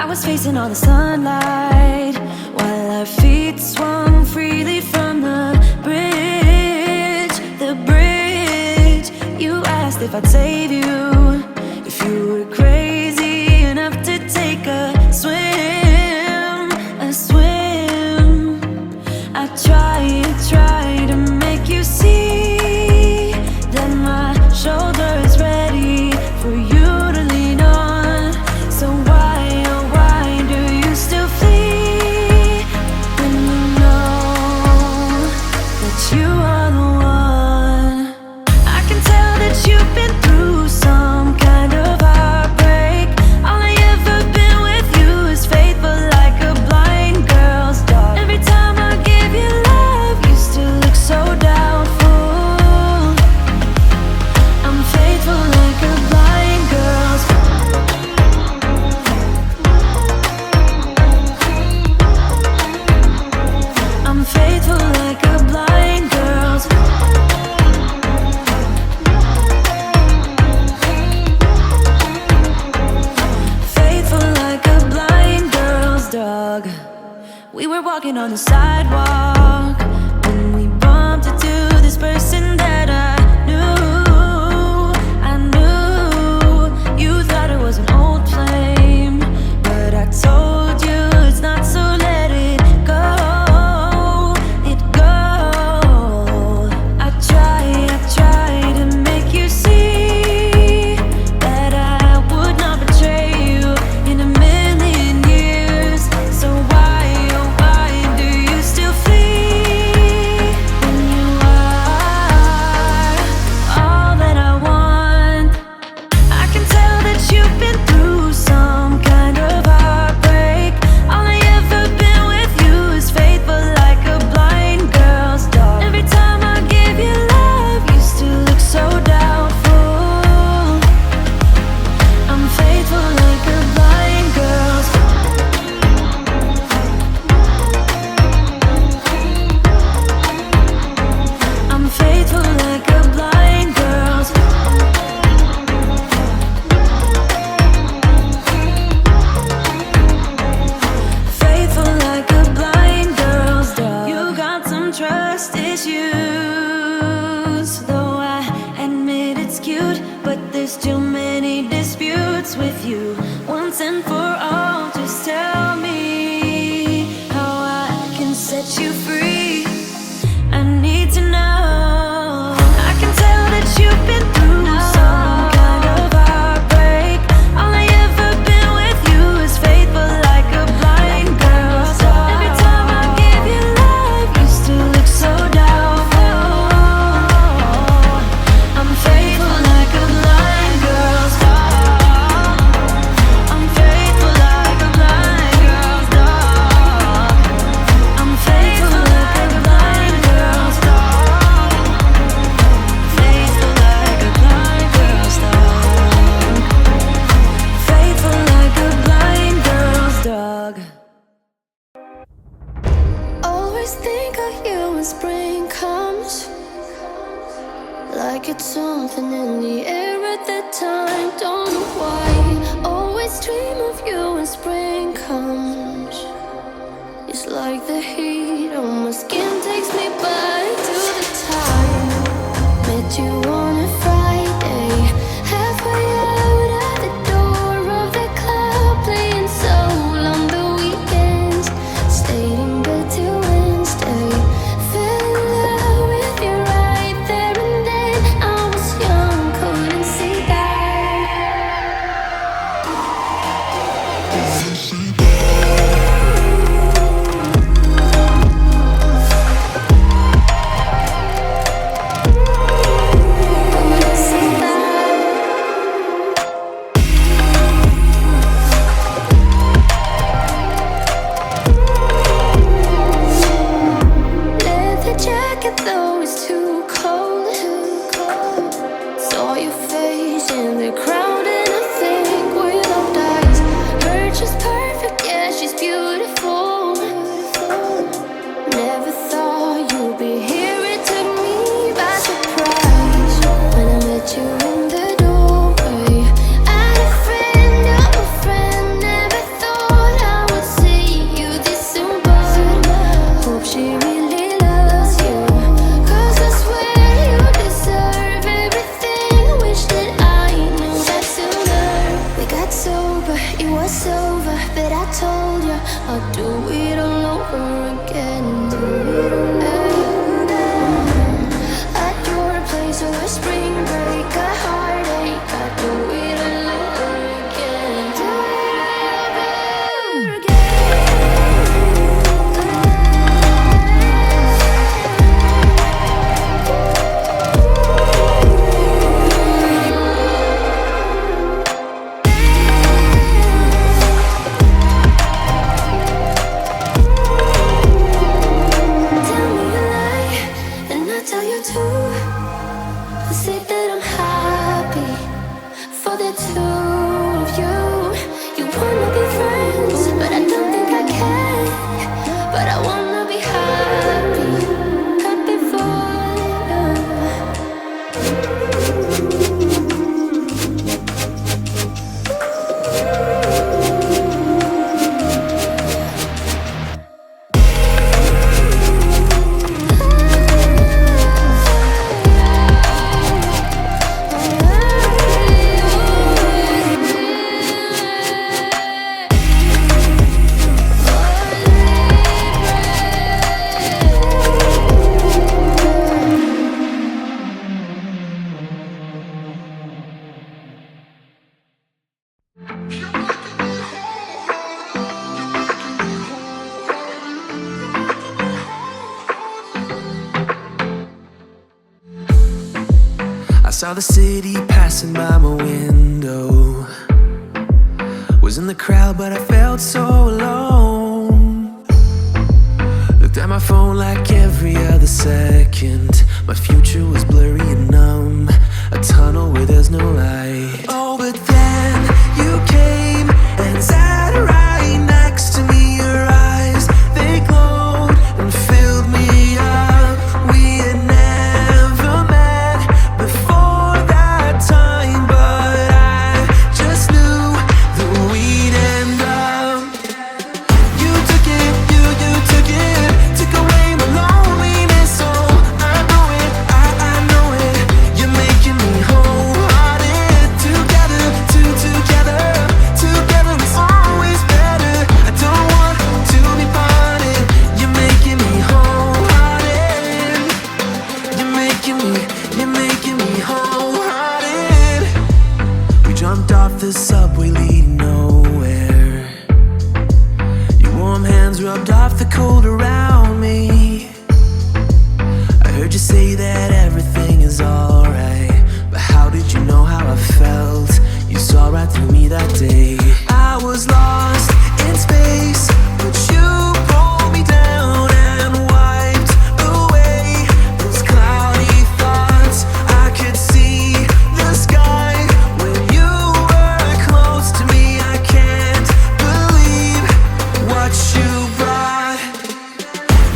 was facing all the sunlight while our feet swung freely from the bridge. The bridge. You asked if I'd save you, if you were crazy enough to take a swim, a swim. I try to make you see that my shoulder is ready for you to lean on. So why, oh why do you still flee when you know that you are the one? I can tell that you've been through some kind of heartbreak. All I ever been with you is faithful like a blind girl's dog. Every time I give you love, you still look so doubtful. I'm faithful like a blind girl's. I'm faithful like a blind girl's. Faithful like a blind girl's dog. We were walking on the sidewalk when we bumped into this person that I knew. I knew you thought it was an old flame, but I told you it's not, so let it go. It go. I try to make you see that I would not betray you in a million years. So why, oh why do you still flee when you are all that I want? I can tell that you've been through some kind of heartbreak. All I ever been with you is faithful like a blind girl's dog. Every time I give you love, you still look so doubtful. I'm faithful like a blind girl's. I'm faithful like a blind girl's. Faithful like a blind girl's dog. You got some trust issues, though I admit it's cute, but there's too many disputes with you. Once and for all, just tell me how I can set you free. I need to know. I can tell that you've been through some kind of heartbreak. All I ever been with you is faithful like a blind girl's dog. Every time I give you love, you still look so doubtful. I'm faithful like a blind girl's dog. I'm faithful like a blind girl's dog. I'm faithful like a blind girl's dog. Faithful like a blind girl's dog. Faithful like a blind girl's dog. Always think of you when spring comes, like it's something in the air at that time. Don't know why. Always dream of you when spring comes. It's like the heat on my skin takes me back to the time met you on a Friday, halfway out at the door of the club, playing soul on the weekends. Stayed in bed till Wednesday. Fell in love with you right there and then. I was young, couldn't see that. thought tell you too. I say that I'm happy for the two of you. You wanna be friends, but I don't think I can. But I wanna be happy, happy for you. I saw the city passing by my window. Was in the crowd, but I felt so alone. Looked at my phone like every other second. My future was blurry and numb, a tunnel where there's no light. Oh, but then you came and sat right next to me. Your eyes, they glowed and filled me up. We had never met before that time, but I just knew that we'd end up. You took it, you took it, took away my loneliness. Oh, I know it, I know it. You're making me wholehearted. Together, together, together is always better. I don't want to be parted. You're making me wholehearted. You're making me wholehearted. We jumped off the subway leading nowhere. Your warm hands rubbed off the cold around me. I heard you say that everything is alright, but how did you know how I felt? You saw right through me that day. I was lost in space, but you pulled me down and wiped away those cloudy thoughts. I could see the sky when you were close to me. I can't believe what you brought.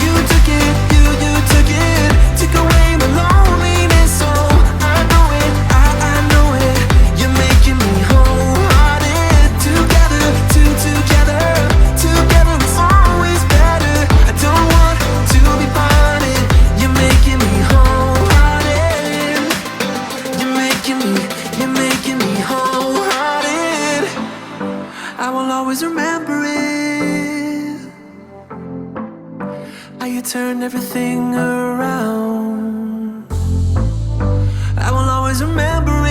You took it, you took it, took away my loneliness. Oh, I know it, I know it. You're making me wholehearted. Together, together, together is always better. I don't want to be parted. You're making me wholehearted. You're making me wholehearted. I will always remember it. How you turned everything around. I will always remember it.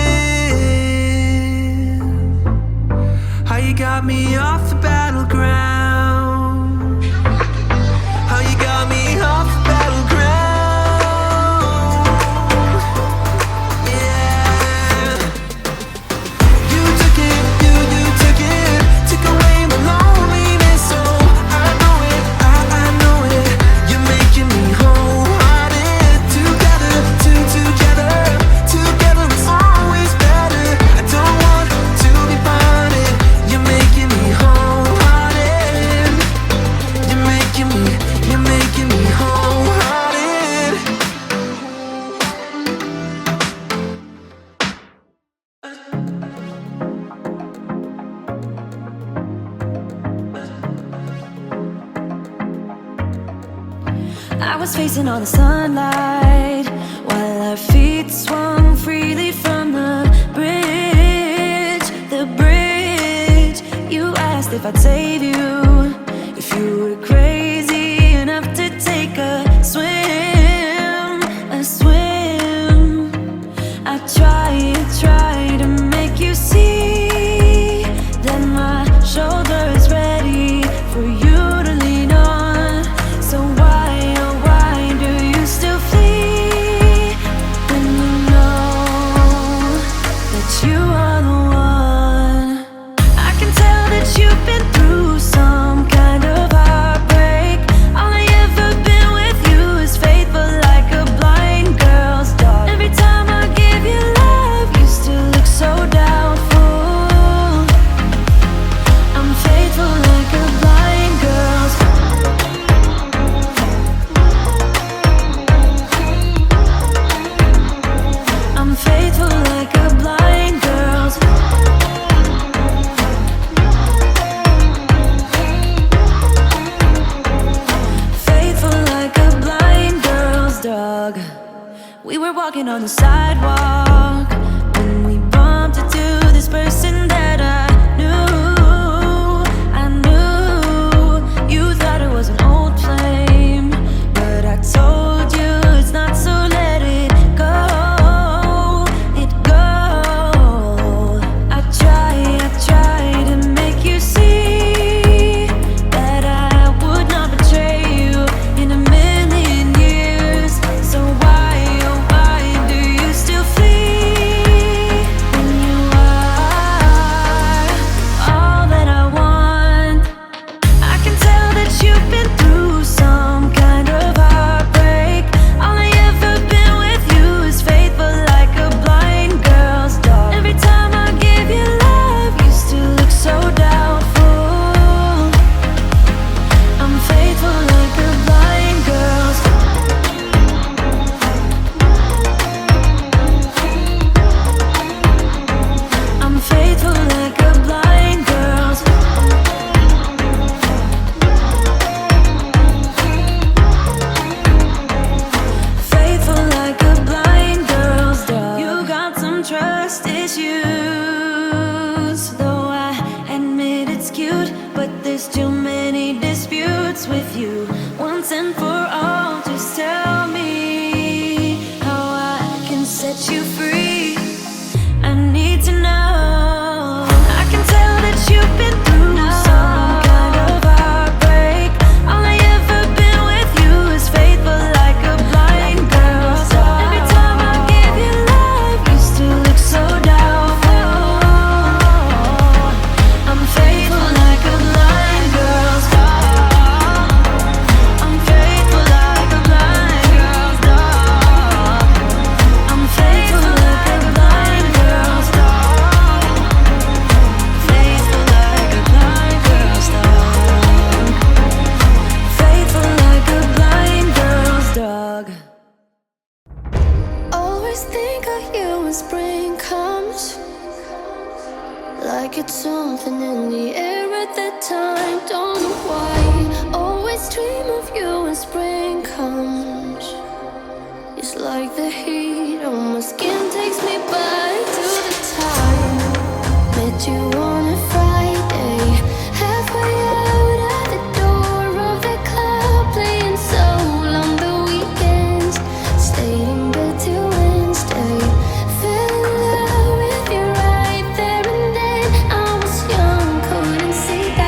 How you got me off the battleground. How you got me off the battleground. Yeah. You took it, you took it, took away my loneliness. Oh, I know it, I know it. You're making me wholehearted. Together, together, together is always better. I don't want to be parted. You're making me wholehearted. You're making me wholehearted. I was facing all the sunlight while our feet swung freely from the bridge. The bridge. You asked if I'd save you, if you were crazy enough to take a swim, a swim. I try to make you see that my shoulder is ready for you to lean on. So why, oh why do you still flee when you know that you are the one? I can tell that you've been through We were walking on the sidewalk when we bumped into this person that I knew. I knew you thought it was an old flame, but I told you it's not, so let it go. It go. I try to make you see that I would not betray you in a million years. So why, oh why do you still flee when you are all that I want? I can tell that you've been through some kind of heartbreak. All I ever been with you is faithful like a blind girl's dog. Every time I give you love, you still look so doubtful. I'm faithful like a blind girl's dog. I'm faithful like a blind girl's dog. Faithful like a blind girl's dog. You got some trust issues, though I admit it's cute, but there's too many disputes with you. Once and for all, just tell me how I can set you free. I need to know. I can tell that you've been through some kind of heartbreak. All I ever been with you is faithful like a blind girl's dog. Every time I give you love, you still look so doubtful. I'm faithful like a blind girl's dog. I'm faithful like a blind girl's dog. I'm faithful like a blind girl's dog. Faithful like a blind girl's dog. Faithful like a blind girl's dog. Always think of you when spring comes, like it's something in the air at that time. Don't know why. Always dream of you when spring comes. It's like the heat on my skin takes me back to the time met you on a Friday, halfway out at the door of the club, playing soul on the weekends. Stayed in bed till Wednesday. Fell in love with you right there and then. I was young, couldn't see that.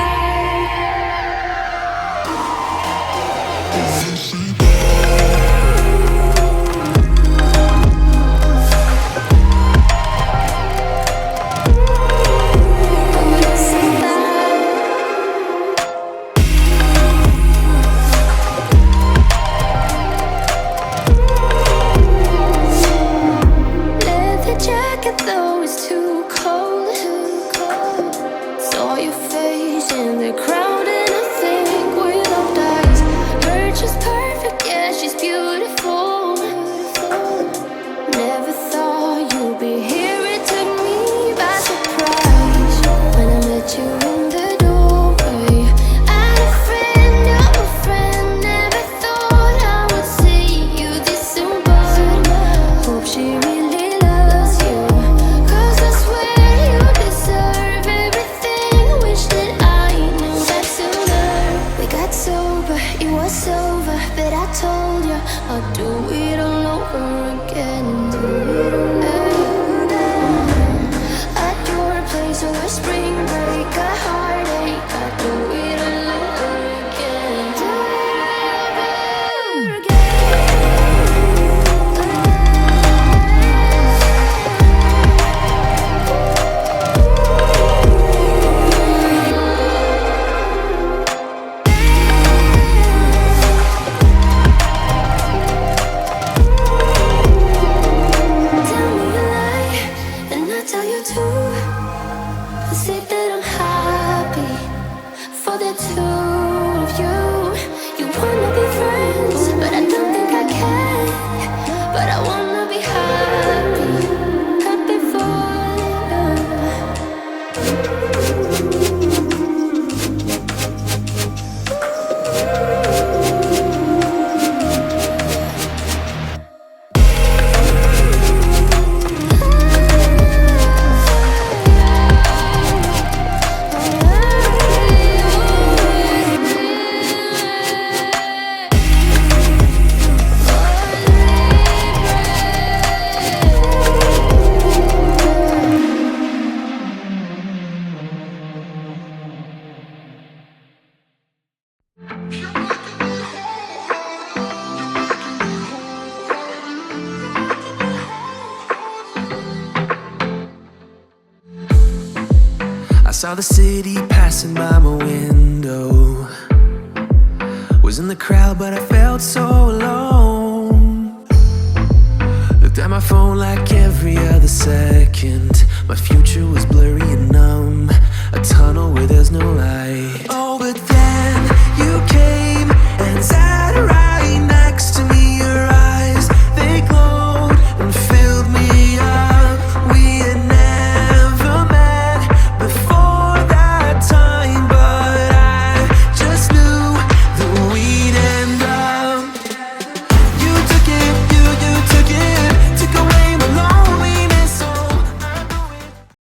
saw the city passing by my window. Was in the crowd, but I felt so alone. Looked at my phone like every other second. My future was blurry and numb, a tunnel where there's no light. Oh,